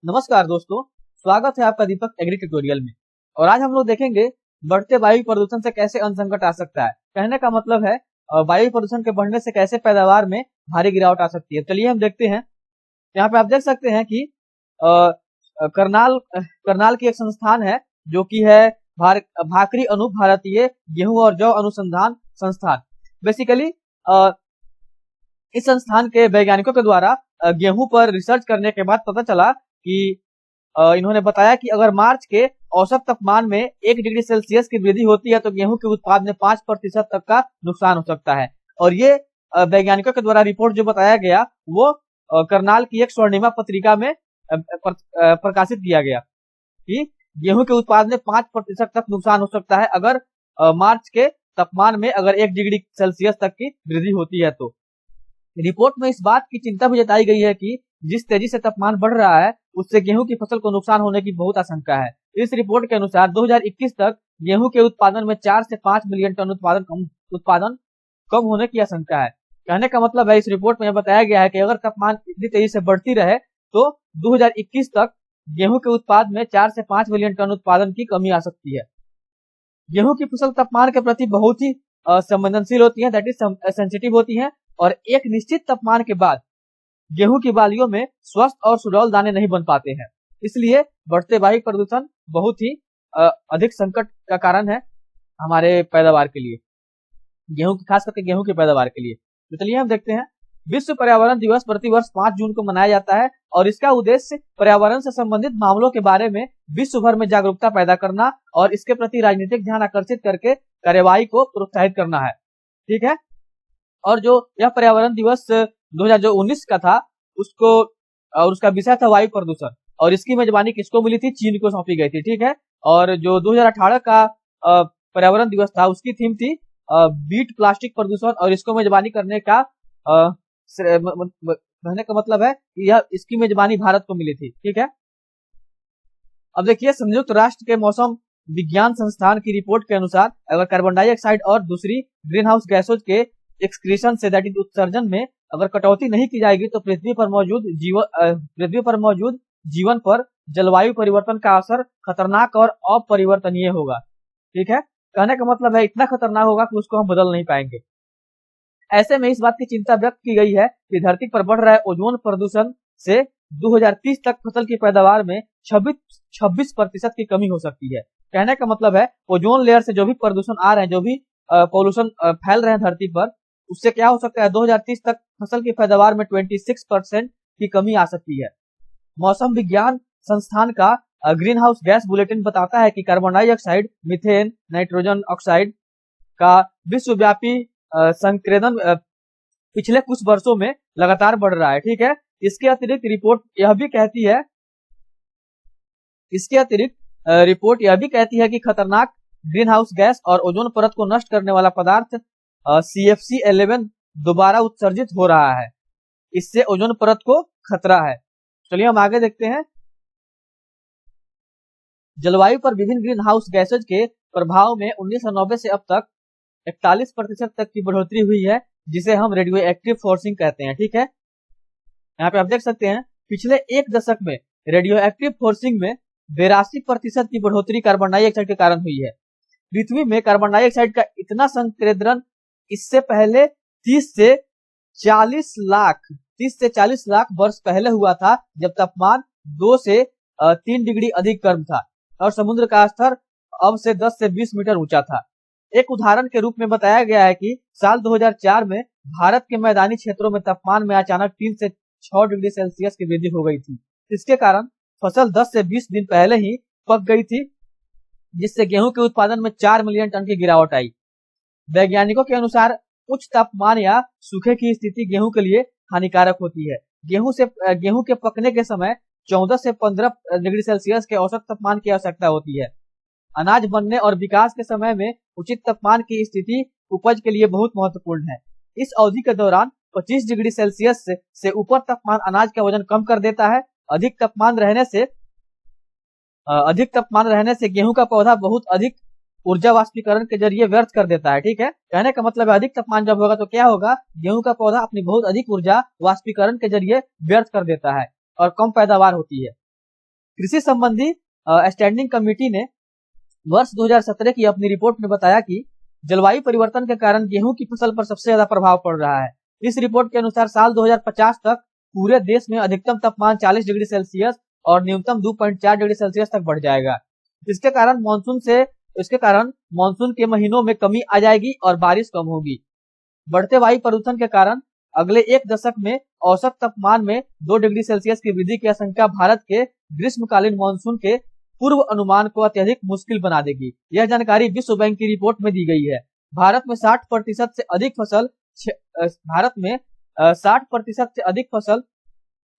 नमस्कार दोस्तों, स्वागत है आपका दीपक एग्री ट्यूटोरियल में। और आज हम लोग देखेंगे बढ़ते वायु प्रदूषण से कैसे अन्न संकट आ सकता है। कहने का मतलब है वायु प्रदूषण के बढ़ने से कैसे पैदावार में भारी गिरावट आ सकती है। चलिए हम देखते हैं। यहाँ पे आप देख सकते हैं कि करनाल की एक संस्थान है जो कि है भाकरी अनु भारतीय गेहूं और जौ अनुसंधान संस्थान। बेसिकली इस संस्थान के वैज्ञानिकों के द्वारा गेहूं पर रिसर्च करने के बाद पता चला कि इन्होंने बताया कि अगर मार्च के औसत तापमान में 1 डिग्री सेल्सियस की वृद्धि होती है तो गेहूं के उत्पाद में 5% तक का नुकसान हो सकता है। और ये वैज्ञानिकों के द्वारा रिपोर्ट जो बताया गया वो करनाल की एक स्वर्णिमा पत्रिका में प्रकाशित किया गया कि गेहूं के उत्पाद में 5% तक नुकसान हो सकता है अगर मार्च के तापमान में अगर 1 डिग्री सेल्सियस तक की वृद्धि होती है। तो रिपोर्ट में इस बात की चिंता भी जताई गई है कि जिस तेजी से तापमान बढ़ रहा है उससे गेहूं की फसल को नुकसान होने की बहुत आशंका है। इस रिपोर्ट के अनुसार 2021 तक गेहूं के उत्पादन में 4 से 5 मिलियन टन उत्पादन कम होने की आशंका है। कहने का मतलब है इस रिपोर्ट में बताया गया है कि अगर तापमान इतनी तेजी से बढ़ती रहे तो 2021 तक गेहूं के उत्पाद में 4 से 5 मिलियन टन उत्पादन की कमी आ सकती है। गेहूं की फसल तापमान के प्रति बहुत ही संवेदनशील होती है, दैट इज सेंसिटिव होती है और एक निश्चित तापमान के बाद गेहूं की बालियों में स्वस्थ और सुडौल दाने नहीं बन पाते हैं। इसलिए बढ़ते वायु प्रदूषण बहुत ही अधिक संकट का कारण है हमारे पैदावार के लिए, गेहूं की खास करके गेहूं की पैदावार के लिए। तो चलिए हम देखते हैं। विश्व पर्यावरण दिवस प्रतिवर्ष 5 जून को मनाया जाता है और इसका उद्देश्य पर्यावरण से संबंधित मामलों के बारे में विश्व भर में जागरूकता पैदा करना और इसके प्रति राजनीतिक ध्यान आकर्षित करके कार्यवाही को प्रोत्साहित करना है। ठीक है। और जो यह पर्यावरण दिवस 2019 का था उसको और उसका विषय था वायु प्रदूषण और इसकी मेजबानी किसको मिली थी? चीन को सौंपी गई थी। ठीक है। और जो 2018 का पर्यावरण दिवस था उसकी थीम थी बीट प्लास्टिक प्रदूषण और इसको मेजबानी करने का कहने का मतलब है कि यह इसकी मेजबानी भारत को मिली थी। ठीक है। अब देखिए, संयुक्त राष्ट्र के मौसम विज्ञान संस्थान की रिपोर्ट के अनुसार अगर कार्बन डाइऑक्साइड और दूसरी ग्रीन हाउस गैसों के एक्सक्रीशन से दैट इज उत्सर्जन में अगर कटौती नहीं की जाएगी तो पृथ्वी पर मौजूद जीवन पर जलवायु परिवर्तन का असर खतरनाक और अपरिवर्तनीय होगा। ठीक है। कहने का मतलब है इतना खतरनाक होगा कि उसको हम बदल नहीं पाएंगे। ऐसे में इस बात की चिंता व्यक्त की गई है कि धरती पर बढ़ रहे ओजोन प्रदूषण से 2030 तक फसल की पैदावार में 26% की कमी हो सकती है। कहने का मतलब है ओजोन लेयर से जो भी प्रदूषण आ रहे हैं, जो भी पॉल्यूशन फैल रहे हैं धरती पर, उससे क्या हो सकता है 2030 तक फसल की पैदावार में 26% की कमी आ सकती है। मौसम विज्ञान संस्थान का ग्रीन हाउस गैस बुलेटिन बताता है कि carbon dioxide, methane, nitrogen oxide का विश्वव्यापी संकेंद्रण पिछले कुछ वर्षों में लगातार बढ़ रहा है। ठीक है। इसके अतिरिक्त रिपोर्ट यह भी कहती है कि खतरनाक ग्रीन हाउस गैस और ओजोन परत को नष्ट करने वाला पदार्थ CFC11 दोबारा उत्सर्जित हो रहा है। इससे ओजोन परत को खतरा है। चलिए हम आगे देखते हैं। जलवायु पर विभिन्न ग्रीन हाउस गैसेज के प्रभाव में 1990 से अब तक 41% तक की बढ़ोतरी हुई है, जिसे हम रेडियो एक्टिव फोर्सिंग कहते हैं। ठीक है। यहाँ पे आप देख सकते हैं पिछले एक दशक में रेडियो एक्टिव फोर्सिंग में 82% की बढ़ोतरी कार्बन डाइऑक्साइड के कारण हुई है। पृथ्वी में कार्बन डाइऑक्साइड का इतना संकेंद्रण इससे पहले 30 से 40 लाख वर्ष पहले हुआ था, जब तापमान 2 से 3 डिग्री अधिक गर्म था और समुद्र का स्तर अब से 10 से 20 मीटर ऊंचा था। एक उदाहरण के रूप में बताया गया है कि साल 2004 में भारत के मैदानी क्षेत्रों में तापमान में अचानक 3 से 6 डिग्री सेल्सियस की वृद्धि हो गई थी। इसके कारण फसल 10 से 20 दिन पहले ही पक गई थी, जिससे गेहूं के उत्पादन में 4 मिलियन टन की गिरावट आई। वैज्ञानिकों के अनुसार उच्च तापमान या सूखे की स्थिति गेहूं के लिए हानिकारक होती है। गेहूं के पकने के समय 14 से 15 डिग्री सेल्सियस के औसत तापमान की आवश्यकता होती है। अनाज बनने और विकास के समय में उचित तापमान की स्थिति उपज के लिए बहुत महत्वपूर्ण है। इस अवधि के दौरान 25 डिग्री सेल्सियस से ऊपर तापमान अनाज का वजन कम कर देता है। अधिक तापमान रहने से गेहूं का पौधा बहुत अधिक ऊर्जा वाष्पीकरण के जरिए व्यर्थ कर देता है। ठीक है। कहने का मतलब है अधिक तापमान जब होगा तो क्या होगा, गेहूं का पौधा अपनी बहुत अधिक ऊर्जा वाष्पीकरण के जरिए व्यर्थ कर देता है और कम पैदावार होती है। कृषि संबंधी स्टैंडिंग कमेटी ने वर्ष 2017 की अपनी रिपोर्ट में बताया कि जलवायु परिवर्तन के कारण गेहूं की फसल पर सबसे ज्यादा प्रभाव पड़ रहा है। इस रिपोर्ट के अनुसार साल 2050 तक पूरे देश में अधिकतम तापमान 40 डिग्री सेल्सियस और न्यूनतम 2.4 डिग्री सेल्सियस तक बढ़ जाएगा। इसके कारण मानसून के महीनों में कमी आ जाएगी और बारिश कम होगी। बढ़ते वायु प्रदूषण के कारण अगले एक दशक में औसत तापमान में 2 डिग्री सेल्सियस की वृद्धि की आशंका भारत के ग्रीष्मकालीन मानसून के पूर्व अनुमान को अत्यधिक मुश्किल बना देगी। यह जानकारी विश्व बैंक की रिपोर्ट में दी गई है। भारत में 60% से अधिक फसल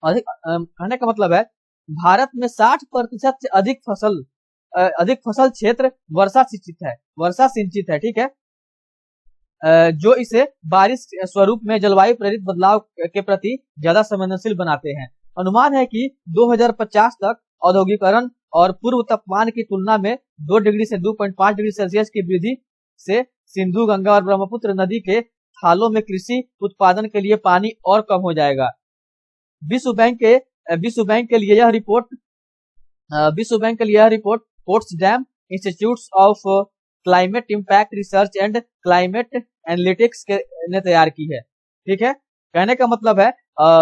कहने का मतलब है भारत में 60% से अधिक फसल क्षेत्र वर्षा सिंचित है, ठीक है, जो इसे बारिश स्वरूप में जलवायु प्रेरित बदलाव के प्रति ज्यादा संवेदनशील बनाते हैं। अनुमान है कि 2050 तक औद्योगिकरण और पूर्व तापमान की तुलना में 2 डिग्री से 2.5 डिग्री सेल्सियस की वृद्धि से सिंधु, गंगा और ब्रह्मपुत्र नदी के खालों में कृषि उत्पादन के लिए पानी और कम हो जाएगा। विश्व बैंक के लिए यह report Potsdam institute of climate impact research and climate analytics ने तैयार की है, ठीक है। कहने का मतलब है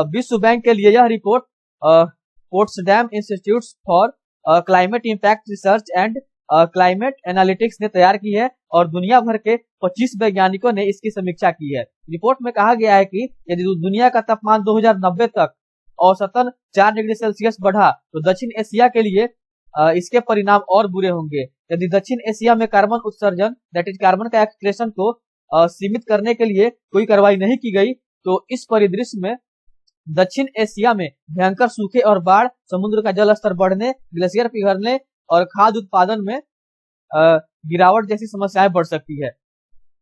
विश्व बैंक के लिए यह report Potsdam institute for climate impact research and climate analytics ने तैयार की है और दुनिया भर के 25 वैज्ञानिकों ने इसकी समीक्षा की है। रिपोर्ट में कहा गया है कि यदि दुनिया का तापमान 2090 तक औसतन 4 डिग्री सेल्सियस बढ़ा तो दक्षिण एशिया के लिए इसके परिणाम और बुरे होंगे। यदि दक्षिण एशिया में कार्बन उत्सर्जन दैट इज कार्बन का एक्सक्रेशन को सीमित करने के लिए कोई कार्रवाई नहीं की गई तो इस परिदृश्य में दक्षिण एशिया में भयंकर सूखे और बाढ़, समुद्र का जल स्तर बढ़ने, ग्लेशियर पिघलने और खाद्य उत्पादन में गिरावट जैसी समस्याएं बढ़ सकती है।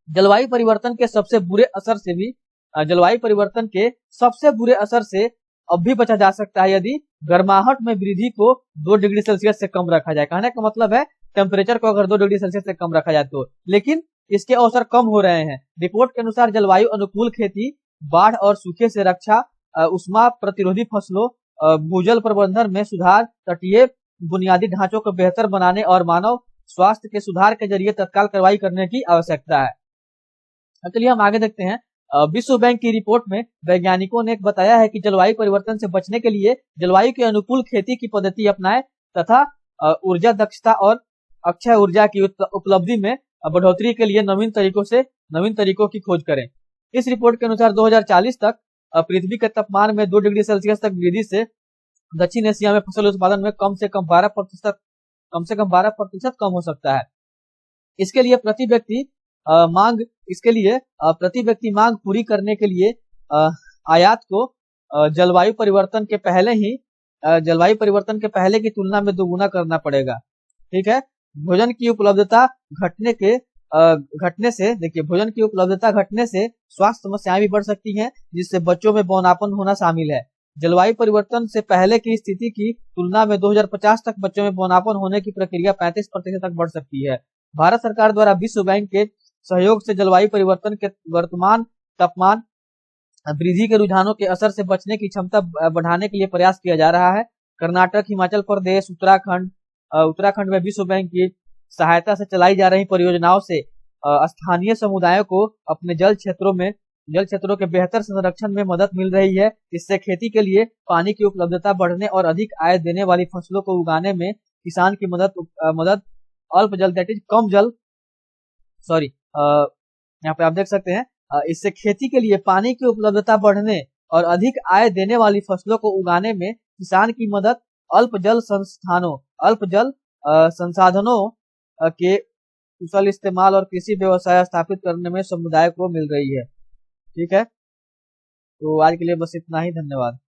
जलवायु परिवर्तन के सबसे बुरे असर से अब भी बचा जा सकता है यदि गर्माहट में वृद्धि को 2 डिग्री सेल्सियस से कम रखा जाए। कहने का मतलब है टेम्परेचर को अगर 2 डिग्री सेल्सियस से कम रखा जाए तो, लेकिन इसके अवसर कम हो रहे हैं। रिपोर्ट के अनुसार जलवायु अनुकूल खेती, बाढ़ और सूखे से रक्षा, उष्मा प्रतिरोधी फसलों, भूजल प्रबंधन में सुधार, तटीय बुनियादी ढांचों को बेहतर बनाने और मानव स्वास्थ्य के सुधार के जरिए तत्काल कार्रवाई करने की आवश्यकता है। चलिए हम आगे देखते हैं। विश्व बैंक की रिपोर्ट में वैज्ञानिकों ने बताया है कि जलवायु परिवर्तन से बचने के लिए जलवायु के अनुकूल खेती की पद्धति अपनाएं तथा ऊर्जा दक्षता और अक्षय ऊर्जा की उपलब्धि में बढ़ोतरी के लिए नवीन तरीकों की खोज करें। इस रिपोर्ट के अनुसार 2040 तक पृथ्वी के तापमान में 2 डिग्री सेल्सियस तक वृद्धि से दक्षिण एशिया में फसल उत्पादन में कम से कम 12% कम हो सकता है। इसके लिए प्रति व्यक्ति मांग पूरी करने के लिए आयात को जलवायु परिवर्तन के पहले की तुलना में दोगुना करना पड़ेगा, ठीक है। भोजन की उपलब्धता घटने से स्वास्थ्य समस्याएं भी बढ़ सकती हैं, जिससे बच्चों में बौनापन होना शामिल है। जलवायु परिवर्तन से पहले की स्थिति की तुलना में 2050 तक बच्चों में बौनापन होने की प्रक्रिया 35% तक बढ़ सकती है। भारत सरकार द्वारा विश्व बैंक के सहयोग से जलवायु परिवर्तन के वर्तमान तापमान वृद्धि के रुझानों के असर से बचने की क्षमता बढ़ाने के लिए प्रयास किया जा रहा है। कर्नाटक, हिमाचल प्रदेश, उत्तराखंड में विश्व बैंक की सहायता से चलाई जा रही परियोजनाओं से स्थानीय समुदायों को अपने जल क्षेत्रों के बेहतर संरक्षण में मदद मिल रही है। इससे खेती के लिए पानी की उपलब्धता बढ़ने और अधिक आय देने वाली फसलों को उगाने में किसान की मदद अल्प जल दैट इज कम जल यहाँ पे आप देख सकते हैं। इससे खेती के लिए पानी की उपलब्धता बढ़ने और अधिक आय देने वाली फसलों को उगाने में किसान की मदद अल्प जल संसाधनों के कुशल इस्तेमाल और कृषि व्यवसाय स्थापित करने में समुदाय को मिल रही है, ठीक है। तो आज के लिए बस इतना ही, धन्यवाद।